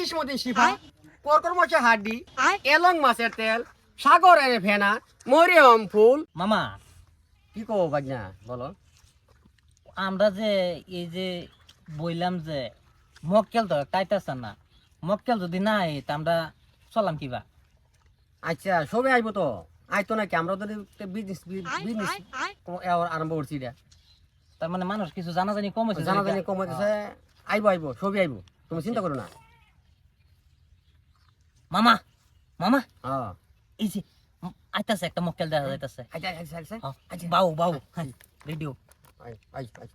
ইলিশ মতি শিফা, করকর মাছের হাড্ডি, এলং মাছের তেল, সাগরের ফেনা, মরিয়ম ফুল। মামা কি কো বাজনা বলো? আমরা যে এই যে বইলাম যে মক্কেল তো টাইতাছে না, মক্কেল যদি না আই তা আমরা চলাম কিবা? আচ্ছা সবে আইবো তো, আইতো নাকি? আমরা তো বিজনেস বিজনেস আরম্ভ করছি এটা। তার মানে মানুষ কিছু জানাজানি কম হয়েছে, জানাজানি কম হইতেছে। আইবো আইবো, সবই আইবো, তুমি চিন্তা করো না। মামা মামা হ্যাঁ এই যে আইতাছে একটা মক্কেল দেখা যাইতাছে। আচ্ছা আচ্ছা আচ্ছা আচ্ছা বাউ বাউ রেডিও। আই আই আই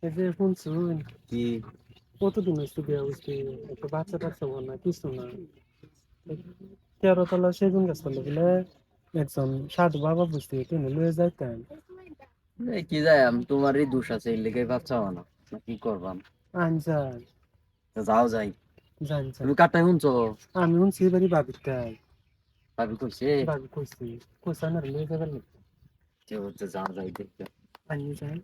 এই যে শুনছুন কি কতদিন হচ্ছে বিয়া বুঝতে একটা বাচ্চা টাচ্চা না কিছু না 13 তলা সেগুন গাছ তলা বলে একজন সাধু বাবা বুঝতে তিনি লয়ে যাইতেন। কি যায় তোমারই দোষ আছে এর লেগে ভাবছাও না কি করবাম। আনজান যাও যাই। জান জান তুমি কাটাই শুনছো? আমি শুনছি এবারই ভাবিটাই ভাবি কইছে ভাবি কইছি কোসানার লয়ে যাবেন যে হচ্ছে যাও যাই দেখতে। আনি যান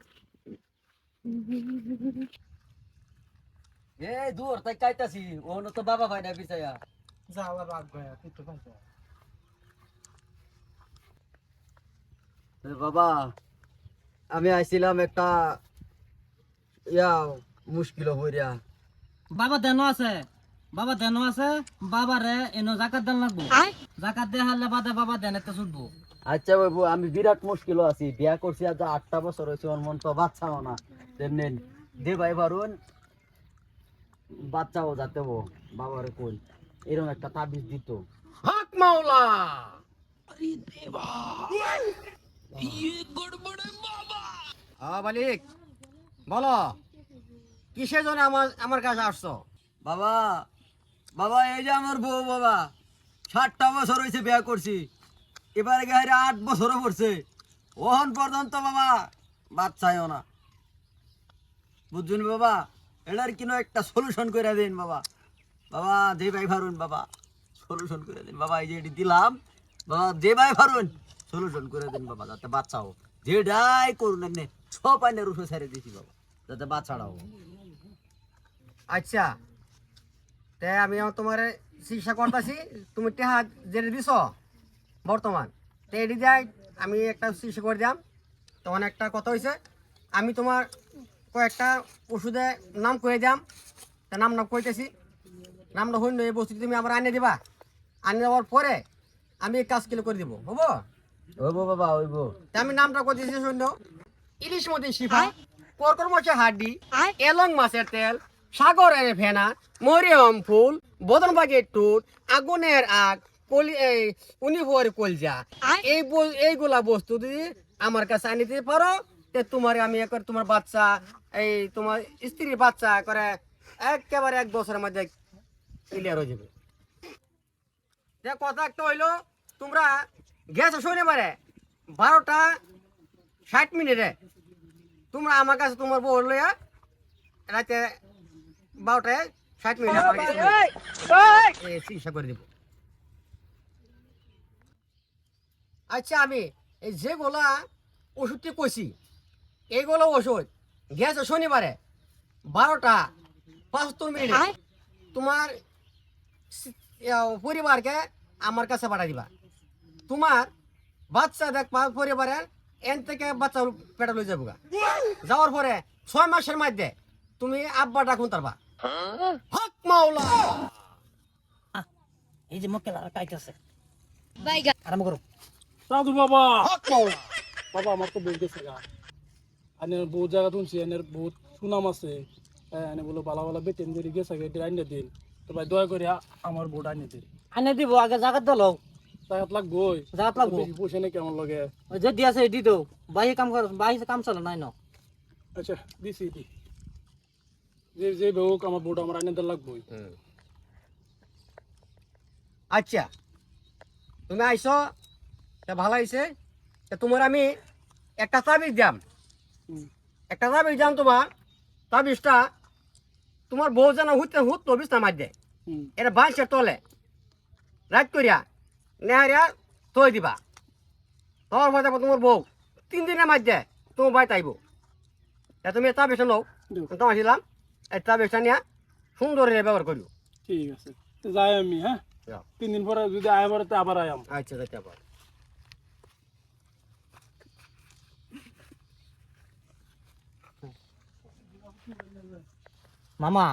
এ দূর তাই কাইতাছি ওন তো বাবা ভাই না বিছায়া যাওয়ার রাগ ভাইয়া তুই তো ভাই বাবা আমি আইছিলাম একটা ইয়া মুশকিল হইরা। বাবা দেনো আছে, বাবা দেনো আছে, বাবা রে এনো জাকাত দেন লাগবো। জাকাত দে হারলে বাদে বাবা দেন একটা শুনবো। আচ্ছা বাবু আমি বিরাট মুশকিল আছি, বিয়া করছি আজ 8টা বছর হয়েছে, ওর মন তো বাচ্চাও না তেমনি দে ভাই পারুন বাচ্চাও যাতে ও বাবারে কই এরকম একটা তাবিজ দিত। হক মাওলা। মালিক বলো, কিসের জন্য আমার কাছে আসছো? বাবা বাবা এই যে আমার বউ বাবা 60টা বছর হয়েছে বিয়া করছি, এবারে গায়ে 8 বছরও পড়ছে, ওহন পর্যন্ত বাবা বাচ্চাও না। বুঝছেন বাবা, এটার কিনো একটা সলিউশন করে দিন বাবা। বাবা যে ভাই পারুন বাবা সলিউশন করে দিন বাবা। এই যে এটি দিলাম বাবা, যে ভাই পারুন সলিউশন করে দিন বাবা, যাতে বাচ্চা হোক। যেটাই করুন এমনি সব আইনের রুশো ছেড়ে দিছি বাবা, যাতে বাচ্চাটা হোক। আচ্ছা তে আমি তোমার চিকিৎসা করতেছি, তুমি টেহা জেনে দিছ বর্তমান তো এটি যাই আমি একটা চিকিৎসা করে দিলাম। তখন একটা কথা হয়েছে, আমি তোমার কয়েকটা ওষুধের নাম কয়ে দিলাম, তা নাম কইতেছি, নামটা হইল এই বস্তু তুমি আমার আনিয়ে দিবা, আনিয়ে দেওয়ার পরে আমি এই কাজ কিলো করে দিব, হবো? হইব বাবা হইব। তা আমি নামটা করতেছি শূন্য, ইলিশ মতি শিফা, করকর মাছের হাড্ডি, এলং মাছের তেল, সাগরের ফেনা, মরিয়ম ফুল, বদন বাগের টুট, আগুনের আগ, উনিফর কলজা, এইগুলা বস্তু যদি আমার কাছে আনি দিতে পারো তে তোমার আমি একবার তোমার বাচ্চা এই তোমার স্ত্রীর বাচ্চা করে একেবারে 1 বছরের মধ্যে ক্লিয়ার হয়ে যাবে। কথা একটা হইলো, তোমরা গেছো শুনে পারে 12টা 60 মিনিটে তোমরা আমার কাছে তোমার বউ লইয়া রাতে 12টায় 60 মিনিট চিকিৎসা করে দিব। আচ্ছা আমি এই যেগুলা ওষুধটি কইছি এইগুলো ওষুধ গেছে শনিবারে 12টা 75 মিনিটে তোমার পরিবারকে আমার কাছে পাঠাই দিবা। তোমার বাচ্চা দেখবা পরিবারের এন থেকে বাচ্চা পেটে লই যাবো, যাওয়ার পরে 6 মাসের মধ্যে তুমি আব্বা ডাকুন তারবা। হক মাওলা। এই যে মক্কেল আর টাইতাছে, বাইগা আরম্ভ করো। সাধু বাবা হক মাওলা। বাবা আমার তো বউ গেছে গা আনের বউ জায়গা শুনছি এনের বহুত সুনাম আছে এনে বলো ভালো ভালো বেতেন যদি গেছে এটা আইনে দিন তো ভাই দয়া করে আমার বউটা আইনে দিন আনে দিব আগে জাকাত দল জায়গাত লাগবোই জাকাত লাগবো। বেশি পয়সা নেই কেমন লাগে ওই যে দিয়াছে দি তো বাহি কাম কর, বাহি কাম চলে নাই ন। আচ্ছা দিছি দি যে যে বউ আমার বউটা আমার আইনে দেওয়া লাগবোই। আচ্ছা তুমি আইসো, তা ভালো হয়েছে। তা তোমার আমি একটা তাবিজ দাম, একটা তাবিজ দাম তোমার তাবিজটা তোমার বউ যেন হুত বিছনা মার দেয়, এটা বাঁশের তলে রাত করিয়া নেহারিয়া থই দিবা। তোমার ভাই যাবো তোমার বউ 3 দিনের মধ্যে তোমার ভাই তাইব। তা তুমি তাবিজটা নাও, তোমার ছিলাম এই তাবিজটা নিয়ে সুন্দর ব্যবহার করিও। ঠিক আছে তো যাই আমি, হ্যাঁ যাও। 3 দিন পরে যদি আয় পরে আবার আয়াম। আচ্ছা যাইতে আবার। মামা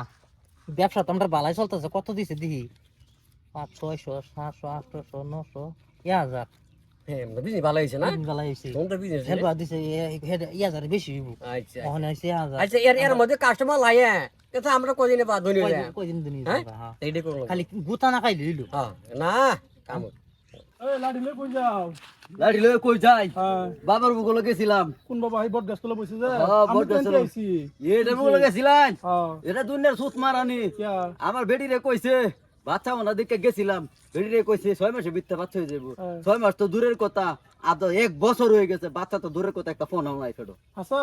ব্যবসা তো আমরা বালাই চলতেছে, কত দিছে দিহি 500 600 700 800 900 1000 হ্যাঁ বিজনেস ভালো হয়েছে না? বালাই হইছে। তোমরা বিজনেস হেবা দিছে 1000 বেশি হইব, আচ্ছা ওখানে হইছে 1000। আচ্ছা এর মধ্যে কাস্টমার লাগে তো আমরা কদিনে বাদ ধনি যায়। কয়দিন দিন হ্যাঁ হ্যাঁ, এইটা করলো খালি গুতা না খাইলে হইলো। হ্যাঁ না কাম এই লাডি লই কই যাও? লাঠি লয়ে কই যাই? হ্যাঁ বাবার বুকলো গেছিলাম। কোন বাবা এই বট গাছ তলে বসে যে হ্যাঁ, আমি বট গাছ কেন তলে। আইছি? এটা বুকলো গেছিলাম। হ্যাঁ এটা দুনিয়ার সুত মারানি। কিয়া আমার বেটি রে কইছে বাচ্চা মনা দেখে গেছিলাম, বেটি রে কইছে 6 মাসে বিত্তে বাচ্চা হয়ে যাবো। হ্যাঁ। 6 মাস তো দূরের কথা, আর তো 1 বছর হয়ে গেছে, বাচ্চা তো দূরের কথা, একটা ফোন নাই ফেডো। আচ্ছা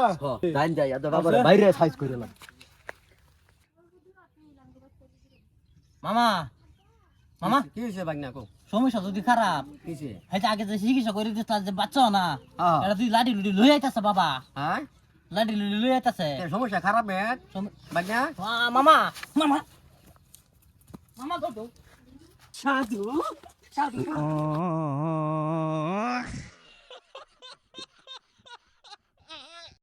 জান যাই আদা বাবার আছে? বাইরে সাইজ কইরালাম। মামা মামা কি হয়েছে বাগনা কো সমস্যা যদি খারাপ কিছে হয়তো আগে যে চিকিৎসা করে দিতে যে বাচ্চা না, হ্যাঁ। এটা তুই লাডি লুডি লই আইতাছে বাবা, হ্যাঁ লাডি লুডি লই আইতাছে। এর সমস্যা খারাপ মেট বাগনা মামা মামা মামা তো সাধু সাধু